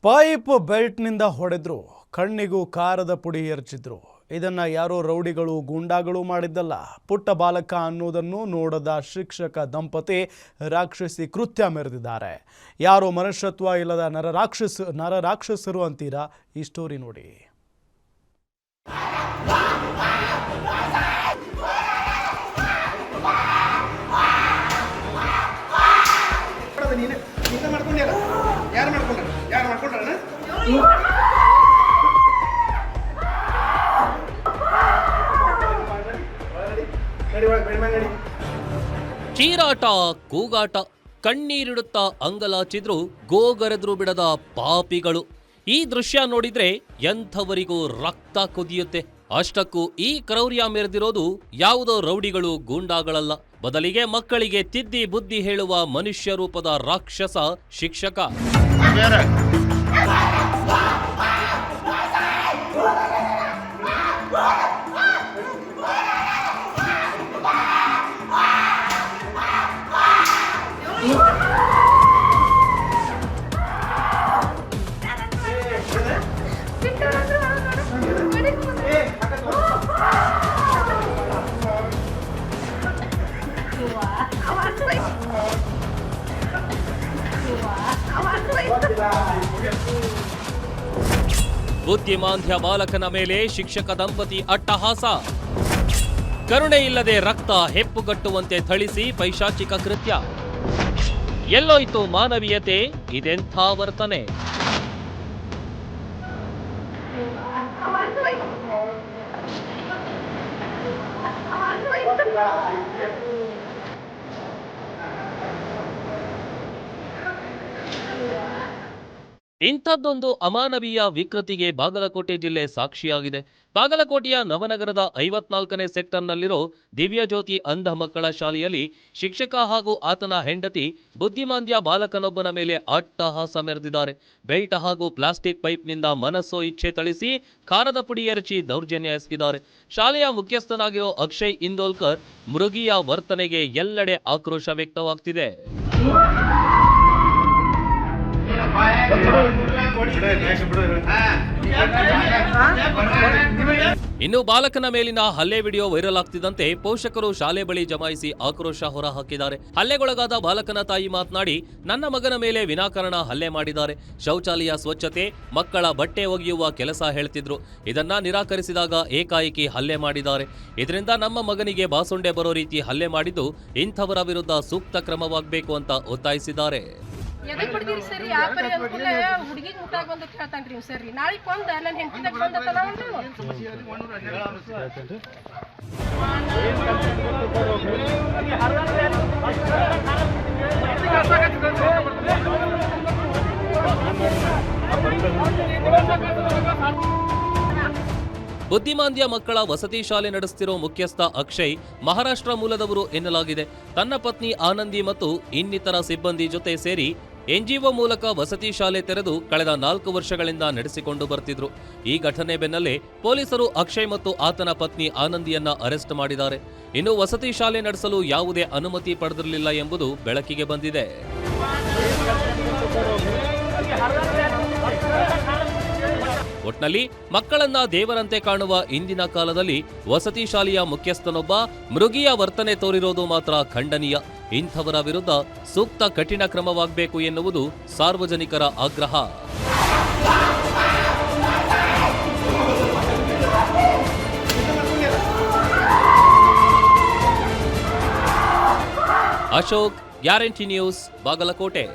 Pipe ಬೆಲ್ಟ್ನಿಂದ ಹೊಡೆದ್ರು, ಕಣ್ಣಿಗೂ ಕಾರದ ಪುಡಿ ಎರಚಿದ್ರು. ಇದನ್ನ ಯಾರೋ ರೌಡಿಗಳು ಗೂಂಡಾಗಳು ಮಾಡಿದ್ದಲ್ಲ. ಪುಟ್ಟ ಬಾಲಕ ಅನ್ನೋದನ್ನು ನೋಡದ ಶಿಕ್ಷಕ ದಂಪತಿ ರಾಕ್ಷಸಿ ಕೃತ್ಯ ಮೆರೆದಿದ್ದಾರೆ. ಯಾರೋ ಮನುಷ್ಯತ್ವ ಇಲ್ಲದ ನರರಾಕ್ಷಸರು ಅಂತೀರಾ? ಈ ಸ್ಟೋರಿ ನೋಡಿ. ಚೀರಾಟ, ಕೂಗಾಟ, ಕಣ್ಣೀರಿಡುತ್ತಾ ಅಂಗಲಾಚಿದ್ರು ಗೋಗರೆದ್ರು ಬಿಡದ ಪಾಪಿಗಳು. ಈ ದೃಶ್ಯ ನೋಡಿದ್ರೆ ಎಂಥವರಿಗೂ ರಕ್ತ ಕುದಿಯುತ್ತೆ. ಅಷ್ಟಕ್ಕೂ ಈ ಕ್ರೌರ್ಯ ಮೆರೆದಿರೋದು ಯಾವುದೋ ರೌಡಿಗಳು ಗೂಂಡಾಗಳಲ್ಲ, ಬದಲಿಗೆ ಮಕ್ಕಳಿಗೆ ತಿದ್ದಿ ಬುದ್ಧಿ ಹೇಳುವ ಮನುಷ್ಯ ರೂಪದ ರಾಕ್ಷಸ ಶಿಕ್ಷಕ. ಬುದ್ಧಿಮಾಂದ್ಯ ಬಾಲಕನ ಮೇಲೆ ಶಿಕ್ಷಕ ದಂಪತಿ ಅಟ್ಟಹಾಸ. ಕರುಣೆ ಇಲ್ಲದೆ ರಕ್ತ ಹೆಪ್ಪುಗಟ್ಟುವಂತೆ ಥಳಿಸಿ ಪೈಶಾಚಿಕ ಕೃತ್ಯ. ಎಲ್ಲೋಯ್ತು ಮಾನವೀಯತೆ? ಇದೆಂಥ ವರ್ತನೆ? ಇಂಥದ್ದೊಂದು ಅಮಾನವೀಯ ವಿಕೃತಿಗೆ ಬಾಗಲಕೋಟೆ ಜಿಲ್ಲೆ ಸಾಕ್ಷಿಯಾಗಿದೆ. ಬಾಗಲಕೋಟೆಯ ನವನಗರದ 54ನೇ ಸೆಕ್ಟರ್ನಲ್ಲಿರೋ ದಿವ್ಯಜ್ಯೋತಿ ಅಂಧ ಮಕ್ಕಳ ಶಾಲೆಯಲ್ಲಿ ಶಿಕ್ಷಕ ಹಾಗೂ ಆತನ ಹೆಂಡತಿ ಬುದ್ಧಿಮಾಂದ್ಯ ಬಾಲಕನೊಬ್ಬನ ಮೇಲೆ ಅಟ್ಟಹಾಸ ಮೆರೆದಿದ್ದಾರೆ. ಬೆಲ್ಟ್ ಹಾಗೂ ಪ್ಲಾಸ್ಟಿಕ್ ಪೈಪ್ನಿಂದ ಮನಸ್ಸೋ ಇಚ್ಛೆ ಥಳಿಸಿ ಖಾರದ ಪುಡಿ ಎರಚಿ ದೌರ್ಜನ್ಯ ಎಸಗಿದ್ದಾರೆ. ಶಾಲೆಯ ಮುಖ್ಯಸ್ಥನಾಗಿರೋ ಅಕ್ಷಯ್ ಇಂದೋಲ್ಕರ್ ಮೃಗೀಯ ವರ್ತನೆಗೆ ಎಲ್ಲೆಡೆ ಆಕ್ರೋಶ ವ್ಯಕ್ತವಾಗ್ತಿದೆ. ಇನ್ನು ಬಾಲಕನ ಮೇಲಿನ ಹಲ್ಲೆ ವಿಡಿಯೋ ವೈರಲ್ ಆಗ್ತಿದ್ದಂತೆ ಪೋಷಕರು ಶಾಲೆ ಬಳಿ ಜಮಾಯಿಸಿ ಆಕ್ರೋಶ ಹೊರಹಾಕಿದ್ದಾರೆ. ಹಲ್ಲೆಗೊಳಗಾದ ಬಾಲಕನ ತಾಯಿ ಮಾತನಾಡಿ, ನನ್ನ ಮಗನ ಮೇಲೆ ವಿನಾಕಾರಣ ಹಲ್ಲೆ ಮಾಡಿದ್ದಾರೆ. ಶೌಚಾಲಯ ಸ್ವಚ್ಛತೆ, ಮಕ್ಕಳ ಬಟ್ಟೆ ಒಗೆಯುವ ಕೆಲಸ ಹೇಳ್ತಿದ್ರು. ಇದನ್ನ ನಿರಾಕರಿಸಿದಾಗ ಏಕಾಏಕಿ ಹಲ್ಲೆ ಮಾಡಿದ್ದಾರೆ. ಇದರಿಂದ ನಮ್ಮ ಮಗನಿಗೆ ಬಾಸುಂಡೆ ಬರೋ ರೀತಿ ಹಲ್ಲೆ ಮಾಡಿದ್ದು ಇಂಥವರ ವಿರುದ್ಧ ಸೂಕ್ತ ಕ್ರಮವಾಗಬೇಕು ಅಂತ ಒತ್ತಾಯಿಸಿದ್ದಾರೆ. ಎದಕ್ಕೆ ಬಿಡ್ತೀರಿ ಸರ್? ಯಾಪರಿ ಅನುಕೂಲ ಹುಡುಗಿಗೆ ಮುಟ್ಟಾಗ ಬಂದ ಕೇಳ್ತಾನ್ರಿ ಸರ್. ನಾಳೆ ಕೊಂದ ನನ್ನ ಹೆಂಡತಿದಾಗ ಬಂದತ್ತಲ್ಲ ಬುದ್ಧಿಮಾಂದ್ಯ ಮಕ್ಕಳ ವಸತಿ ಶಾಲೆ ನಡೆಸುತ್ತಿರೋ ಮುಖ್ಯಸ್ಥ ಅಕ್ಷಯ್ ಮಹಾರಾಷ್ಟ್ರ ಮೂಲದವರು ಎನ್ನಲಾಗಿದೆ. ತನ್ನ ಪತ್ನಿ ಆನಂದಿ ಮತ್ತು ಇನ್ನಿತರ ಸಿಬ್ಬಂದಿ ಜೊತೆ ಸೇರಿ ಎನ್ಜಿಒ ಮೂಲಕ ವಸತಿ ಶಾಲೆ ತೆರೆದು ಕಳೆದ 4 ವರ್ಷಗಳಿಂದ ನಡೆಸಿಕೊಂಡು ಬರ್ತಿದ್ರು. ಈ ಘಟನೆ ಬೆನ್ನಲ್ಲೇ ಪೊಲೀಸರು ಅಕ್ಷಯ್ ಮತ್ತು ಆತನ ಪತ್ನಿ ಆನಂದಿಯನ್ನ ಅರೆಸ್ಟ್ ಮಾಡಿದ್ದಾರೆ. ಇನ್ನು ವಸತಿ ಶಾಲೆ ನಡೆಸಲು ಯಾವುದೇ ಅನುಮತಿ ಪಡೆದಿರಲಿಲ್ಲ ಎಂಬುದು ಬೆಳಕಿಗೆ ಬಂದಿದೆ. ಒಟ್ನಲ್ಲಿ ಮಕ್ಕಳನ್ನ ದೇವರಂತೆ ಕಾಣುವ ಇಂದಿನ ಕಾಲದಲ್ಲಿ ವಸತಿ ಶಾಲೆಯ ಮುಖ್ಯಸ್ಥನೊಬ್ಬ ಮೃಗೀಯ ವರ್ತನೆ ತೋರಿರೋದು ಮಾತ್ರ ಖಂಡನೀಯ. ಇಂಥವರ ವಿರುದ್ಧ ಸೂಕ್ತ ಕಠಿಣ ಕ್ರಮವಾಗಬೇಕು ಎನ್ನುವುದು ಸಾರ್ವಜನಿಕರ ಆಗ್ರಹ. Ashok, guarantee news, Bagalkot.